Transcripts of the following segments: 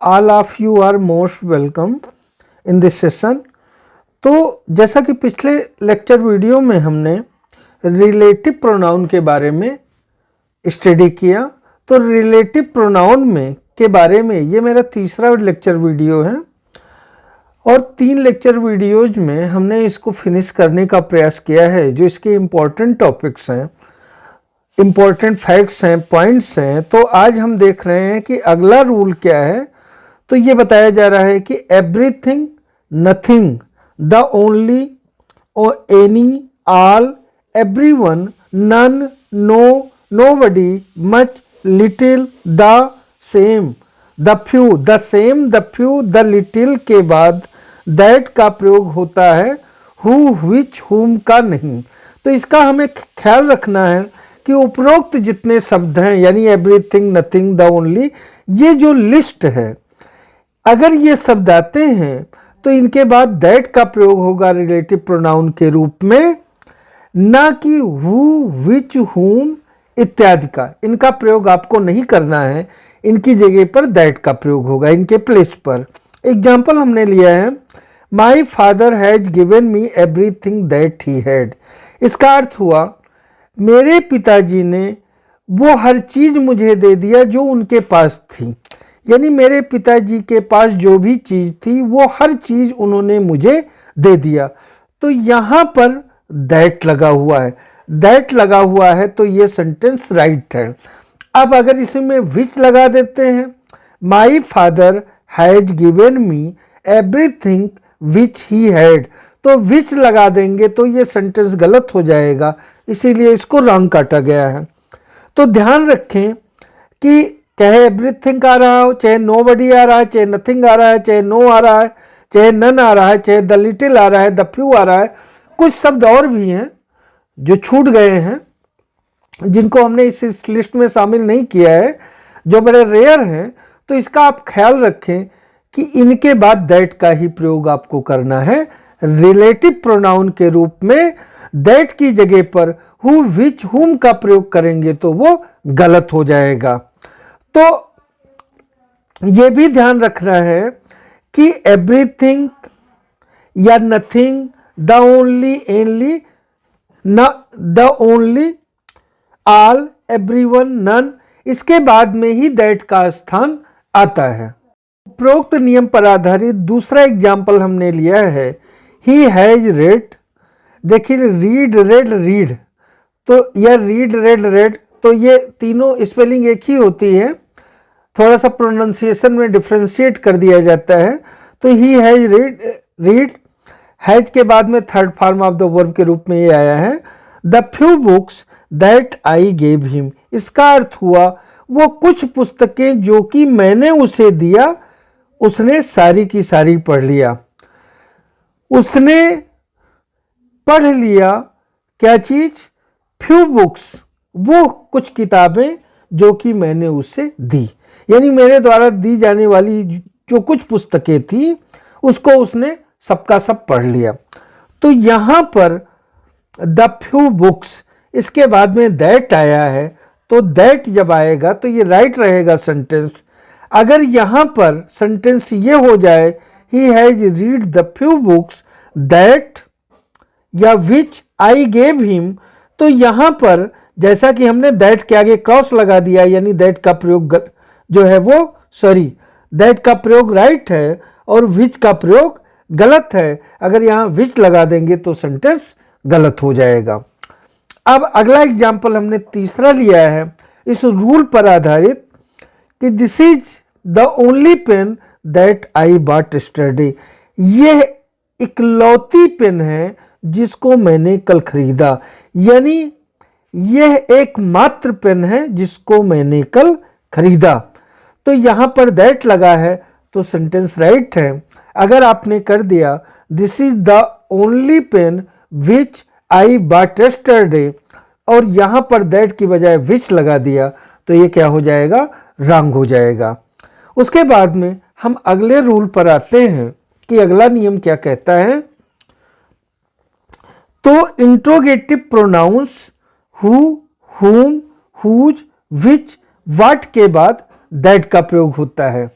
all of you are most welcome in this session। तो जैसा कि पिछले लेक्चर वीडियो में हमने रिलेटिव प्रोनाउन के बारे में स्टडी किया, तो रिलेटिव प्रोनाउन में के बारे में ये मेरा तीसरा लेक्चर वीडियो है और 3 लेक्चर वीडियोज में हमने इसको फिनिश करने का प्रयास किया है। जो इसके इम्पोर्टेंट टॉपिक्स हैं, इम्पोर्टेंट फैक्ट्स हैं, पॉइंट्स हैं। तो आज हम देख रहे हैं कि अगला रूल क्या है। तो ये बताया जा रहा है कि everything, nothing, the only, any, all, everyone, none, no, nobody, much, little, the, same, the few, the same, the few, the little के बाद दैट का प्रयोग होता है, हु, विच, हुम का नहीं। तो इसका हमें ख्याल रखना है कि उपरोक्त जितने शब्द हैं यानी एवरीथिंग, नथिंग, द ओनली, ये जो लिस्ट है, अगर ये शब्द आते हैं तो इनके बाद दैट का प्रयोग होगा रिलेटिव प्रोनाउन के रूप में, ना कि हु, विच, हुम इत्यादि का। इनका प्रयोग आपको नहीं करना है, इनकी जगह पर दैट का प्रयोग होगा, इनके प्लेस पर। एग्जाम्पल हमने लिया है, my father has given me everything that he had. इसका अर्थ हुआ मेरे पिताजी ने वो हर चीज मुझे दे दिया जो उनके पास थी। यानी मेरे पिताजी के पास जो भी चीज थी वो हर चीज उन्होंने मुझे दे दिया। तो यहां पर दैट लगा हुआ है, दैट लगा हुआ है तो ये सेंटेंस राइट है। अब अगर इसमें विच लगा देते हैं, my father has given me everything which he had, तो विच लगा देंगे तो ये सेंटेंस गलत हो जाएगा, इसीलिए इसको रॉन्ग काटा गया है। तो ध्यान रखें कि चाहे एवरीथिंग आ रहा हो, चाहे नोबडी आ रहा है, चाहे नथिंग आ रहा है, चाहे नो आ रहा है, चाहे नन आ रहा है, चाहे द लिटिल आ रहा है, द फ्यू आ रहा है, कुछ शब्द और भी हैं जो छूट गए हैं जिनको हमने इस लिस्ट में शामिल नहीं किया है, जो बड़े रेयर हैं। तो इसका आप ख्याल रखें कि इनके बाद दैट का ही प्रयोग आपको करना है। रिलेटिव प्रोनाउन के रूप में दैट की जगह पर हु, विच, हुम का प्रयोग करेंगे तो वो गलत हो जाएगा। तो ये भी ध्यान रखना है कि एवरीथिंग या nothing, the only, only, the only, all, everyone, none, इसके बाद में ही दैट का स्थान आता है। उपरोक्त नियम पर आधारित दूसरा एग्जाम्पल हमने लिया है, ही हैज रेड। देखिए रीड, रेड, रीड, तो यह रीड, रेड, रेड, तो ये तीनों स्पेलिंग एक ही होती है, थोड़ा सा प्रोनाउंसिएशन में डिफ्रेंशिएट कर दिया जाता है। तो he has read, read, has के बाद में third form of the verb के रूप में ये आया है। The few books that I gave him, इसका अर्थ हुआ वो कुछ पुस्तकें जो कि मैंने उसे दिया, उसने सारी की सारी पढ़ लिया। उसने पढ़ लिया क्या चीज? फ्यू बुक्स, वो कुछ किताबें जो कि मैंने उसे दी। यानी मेरे द्वारा दी जाने वाली जो कुछ पुस्तकें थी उसको उसने सबका सब पढ़ लिया। तो यहां पर द फ्यू बुक्स, इसके बाद में दैट आया है, तो दैट जब आएगा तो ये राइट रहेगा सेंटेंस। अगर यहां पर सेंटेंस ये हो जाए, he has read the few books that या विच आई गेव हिम, तो यहां पर जैसा कि हमने दैट के आगे क्रॉस लगा दिया, यानी दैट का प्रयोग जो है वो दैट का प्रयोग राइट है और विच का प्रयोग गलत है। अगर यहां विच लगा देंगे तो सेंटेंस गलत हो जाएगा। अब अगला एग्जाम्पल हमने तीसरा लिया है इस रूल पर आधारित कि this is the only pen that I bought yesterday. यह इकलौती पेन है जिसको मैंने कल खरीदा। यानी यह एकमात्र पेन है जिसको मैंने कल खरीदा। तो यहां पर दैट लगा है तो सेंटेंस राइट है। अगर आपने कर दिया this is the only pen which I bought yesterday और यहां पर दैट की बजाय विच लगा दिया तो ये क्या हो जाएगा? रॉन्ग हो जाएगा। उसके बाद में हम अगले रूल पर आते हैं कि अगला नियम क्या कहता है। तो इंट्रोगेटिव प्रोनाउंस हु, हुम, हुज, विच, व्हाट के बाद दैट का प्रयोग होता है।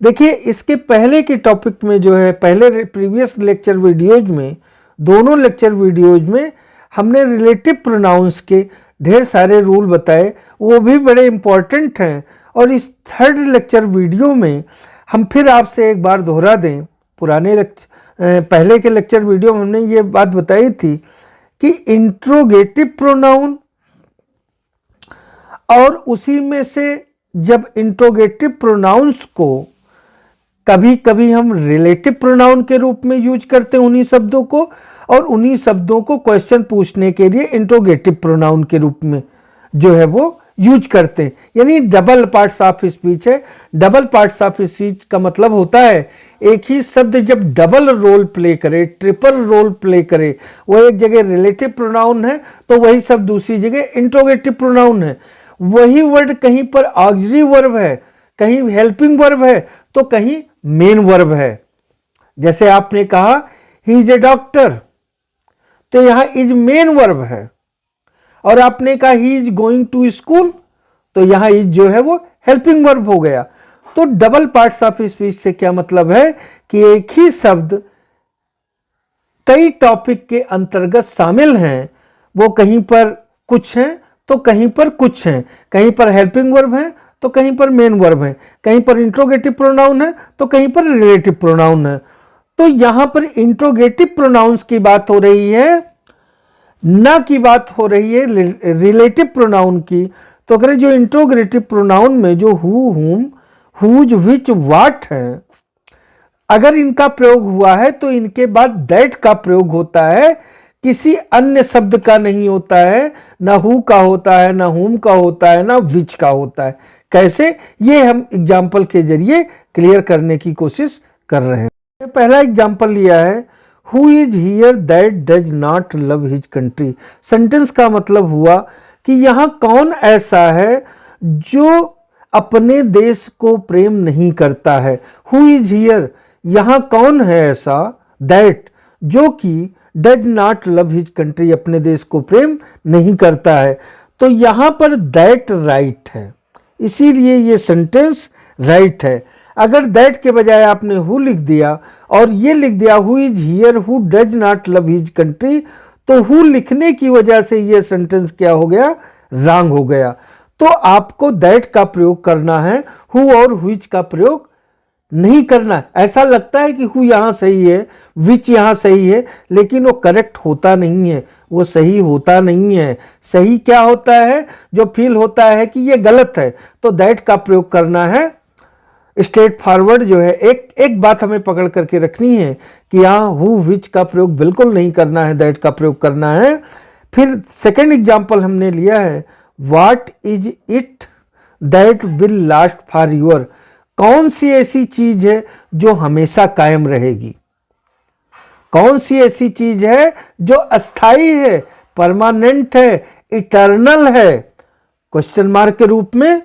देखिए इसके पहले के टॉपिक में जो है, पहले प्रीवियस लेक्चर वीडियोज में, दोनों लेक्चर वीडियोज में हमने रिलेटिव प्रोनाउंस के ढेर सारे रूल बताए, वो भी बड़े इम्पॉर्टेंट हैं। और इस थर्ड लेक्चर वीडियो में हम फिर आपसे एक बार दोहरा दें, पहले के लेक्चर वीडियो में हमने ये बात बताई थी कि इंट्रोगेटिव प्रोनाउन, और उसी में से जब इंट्रोगेटिव प्रोनाउंस को कभी कभी हम रिलेटिव प्रोनाउन के रूप में यूज करते हैं उन्हीं शब्दों को, और उन्हीं शब्दों को क्वेश्चन पूछने के लिए इंट्रोगेटिव प्रोनाउन के रूप में जो है वो यूज करते हैं। यानी डबल पार्ट्स ऑफ स्पीच है। डबल पार्ट्स ऑफ स्पीच का मतलब होता है एक ही शब्द जब डबल रोल प्ले करे, ट्रिपल रोल प्ले करे, वो एक जगह रिलेटिव प्रोनाउन है तो वही शब्द दूसरी जगह इंट्रोगेटिव प्रोनाउन है। वही वर्ड कहीं पर ऑक्सिलरी वर्ब है, कहीं हेल्पिंग वर्ब है, तो कहीं मेन वर्ब है। जैसे आपने कहा ही इज ए डॉक्टर, तो यहां इज मेन वर्ब है। और आपने कहा he is going to school, तो यहां इज जो है वो हेल्पिंग वर्ब हो गया। तो डबल पार्ट्स ऑफ स्पीच से क्या मतलब है कि एक ही शब्द कई टॉपिक के अंतर्गत शामिल हैं, वो कहीं पर कुछ हैं तो कहीं पर कुछ हैं, कहीं पर हेल्पिंग वर्ब है तो कहीं पर मेन वर्ब है, कहीं पर इंट्रोगेटिव प्रोनाउन है तो कहीं पर रिलेटिव प्रोनाउन है। तो यहां पर इंट्रोगेटिव प्रोनाउंस की बात हो रही है, ना की बात हो रही है रिलेटिव प्रोनाउन की। तो अगर जो इंट्रोगेटिव प्रोनाउन में जो हु, हुम, हुज, विच, वाट है, अगर इनका प्रयोग हुआ है तो इनके बाद दैट का प्रयोग होता है, किसी अन्य शब्द का नहीं होता है। ना हु का होता है, ना हुम का होता है, ना विच का होता है। कैसे, ये हम एग्जाम्पल के जरिए क्लियर करने की कोशिश कर रहे हैं। पहला एग्जाम्पल लिया है, who is here that does not love his country. Sentence का मतलब हुआ कि यहां कौन ऐसा है जो अपने देश को प्रेम नहीं करता है। हु इज हियर, यहां कौन है ऐसा, दैट जो कि does not love his country, अपने देश को प्रेम नहीं करता है। तो यहां पर दैट राइट है, इसीलिए ये सेंटेंस राइट है। अगर दैट के बजाय आपने हु लिख दिया और ये लिख दिया who is here who does not love his country, तो हु लिखने की वजह से ये सेंटेंस क्या हो गया, रॉन्ग हो गया। तो आपको दैट का प्रयोग करना है, हु और व्हिच का प्रयोग नहीं करना। ऐसा लगता है कि हु यहां सही है, विच यहां सही है, लेकिन वो करेक्ट होता नहीं है, वो सही होता नहीं है। सही क्या होता है, जो फील होता है कि ये गलत है, तो दैट का प्रयोग करना है। स्ट्रेट फॉरवर्ड जो है, एक बात हमें पकड़ करके रखनी है कि यहाँ हु विच का प्रयोग बिल्कुल नहीं करना है, दैट का प्रयोग करना है। फिर सेकंड एग्जांपल हमने लिया है, what is it that will last for your. कौन सी ऐसी चीज है जो हमेशा कायम रहेगी, कौन सी ऐसी चीज है जो अस्थाई है, परमानेंट है, इटर्नल है। क्वेश्चन मार्क के रूप में,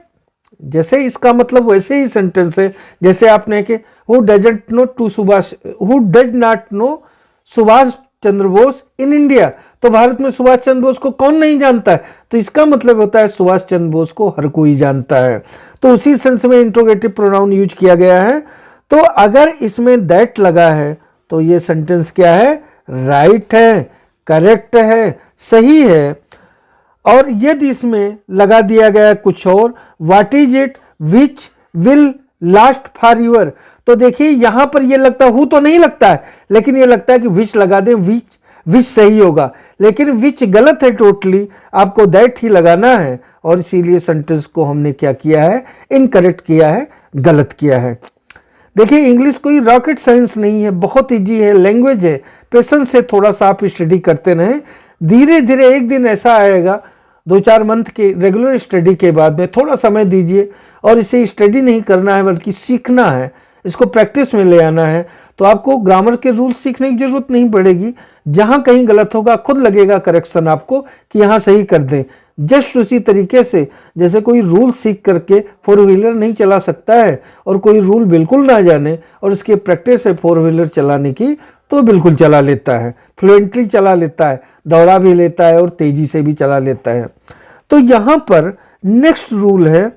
जैसे इसका मतलब वैसे ही सेंटेंस है जैसे आपने कि who doesn't know to Subhash, who does not know Subhash Chandra Bose in India. तो भारत में सुभाष चंद्र बोस को कौन नहीं जानता है, तो इसका मतलब होता है सुभाष चंद्र बोस को हर कोई जानता है। तो उसी सेंस में इंट्रोगेटिव प्रोनाउन यूज किया गया है। तो अगर इसमें दैट लगा है तो ये सेंटेंस क्या है, राइट है, करेक्ट है, सही है। और यदि इसमें लगा दिया गया कुछ और, what is it which will last for your, तो देखिए यहां पर ये लगता है, हु तो नहीं लगता है, लेकिन ये लगता है कि विच लगा दें, विच सही होगा, लेकिन विच गलत है टोटली, आपको दैट ही लगाना है। और इसीलिए सेंटेंस को हमने क्या किया है, इनकरेक्ट किया है, गलत किया है। देखिए इंग्लिश कोई रॉकेट साइंस नहीं है, बहुत ईजी है, लैंग्वेज है। पेशेंस से थोड़ा सा आप स्टडी करते रहें, धीरे धीरे एक दिन ऐसा आएगा, 2-4 मंथ के रेगुलर स्टडी के बाद में थोड़ा समय दीजिए, और इसे स्टडी नहीं करना है बल्कि सीखना है, इसको प्रैक्टिस में ले आना है। तो आपको ग्रामर के रूल्स सीखने की जरूरत नहीं पड़ेगी, जहां कहीं गलत होगा खुद लगेगा करेक्शन आपको कि यहां सही कर दें। जस्ट उसी तरीके से जैसे कोई रूल सीख करके 4 व्हीलर नहीं चला सकता है, और कोई रूल बिल्कुल ना जाने और उसकी प्रैक्टिस है 4 व्हीलर चलाने की, तो बिल्कुल चला लेता है, फ्लुएंटली चला लेता है, दौड़ा भी लेता है और तेजी से भी चला लेता है। तो यहां पर नेक्स्ट रूल है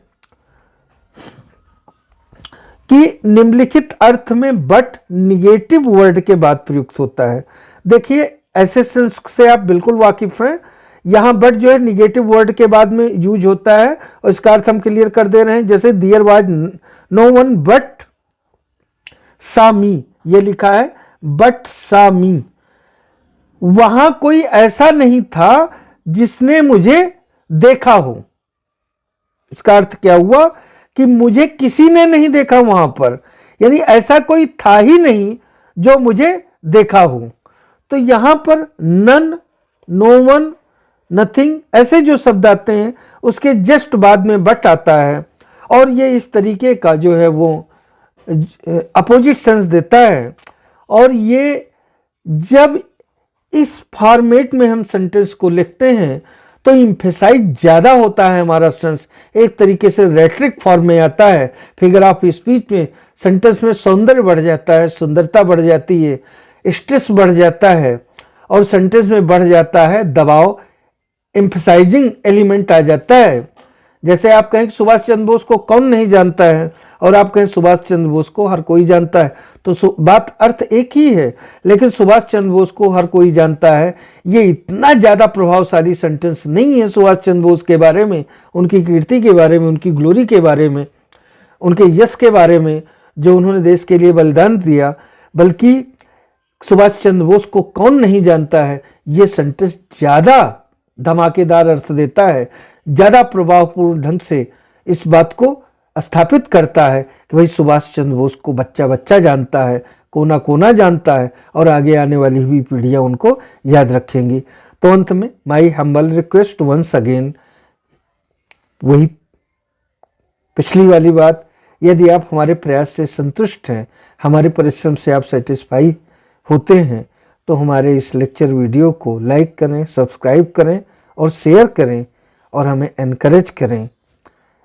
कि निम्नलिखित अर्थ में बट निगेटिव वर्ड के बाद प्रयुक्त होता है। देखिए ऐसे सेंस से आप बिल्कुल वाकिफ हैं। यहां बट जो है निगेटिव वर्ड के बाद में यूज होता है और इसका अर्थ हम क्लियर कर दे रहे हैं। जैसे there was no one but saw me, ये लिखा है बट सा मी, वहां कोई ऐसा नहीं था जिसने मुझे देखा हो। इसका अर्थ क्या हुआ कि मुझे किसी ने नहीं देखा वहां पर, यानी ऐसा कोई था ही नहीं जो मुझे देखा हो। तो यहां पर नन, नो वन, नथिंग ऐसे जो शब्द आते हैं उसके जस्ट बाद में बट आता है और ये इस तरीके का जो है वो अपोजिट सेंस देता है। और ये जब इस फॉर्मेट में हम सेंटेंस को लिखते हैं तो इम्फेसाइज ज़्यादा होता है हमारा सेंस, एक तरीके से रेट्रिक फॉर्म में आता है। फिगर ऑफ स्पीच में सेंटेंस में सौंदर्य बढ़ जाता है, सुंदरता बढ़ जाती है, स्ट्रेस बढ़ जाता है और सेंटेंस में बढ़ जाता है दबाव, एम्फसाइजिंग एलिमेंट आ जाता है। जैसे आप कहें कि सुभाष चंद्र बोस को कौन नहीं जानता है और आप कहें सुभाष चंद्र बोस को हर कोई जानता है, तो बात अर्थ एक ही है, लेकिन सुभाष चंद्र बोस को हर कोई जानता है ये इतना ज़्यादा प्रभावशाली सेंटेंस नहीं है सुभाष चंद्र बोस के बारे में, उनकी कीर्ति के बारे में, उनकी ग्लोरी के बारे में, उनके यश के बारे में जो उन्होंने देश के लिए बलिदान दिया, बल्कि सुभाष चंद्र बोस को कौन नहीं जानता है, ये सेंटेंस ज़्यादा धमाकेदार अर्थ देता है, ज़्यादा प्रभावपूर्ण ढंग से इस बात को स्थापित करता है कि भाई सुभाष चंद्र बोस को बच्चा बच्चा जानता है, कोना कोना जानता है और आगे आने वाली भी पीढ़ियां उनको याद रखेंगी। तो अंत में my humble request once again, वही पिछली वाली बात, यदि आप हमारे प्रयास से संतुष्ट हैं, हमारे परिश्रम से आप सेटिस्फाई होते हैं, तो हमारे इस लेक्चर वीडियो को लाइक करें, सब्सक्राइब करें और शेयर करें और हमें एनकरेज करें।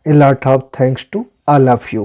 A lot of thanks to all of you.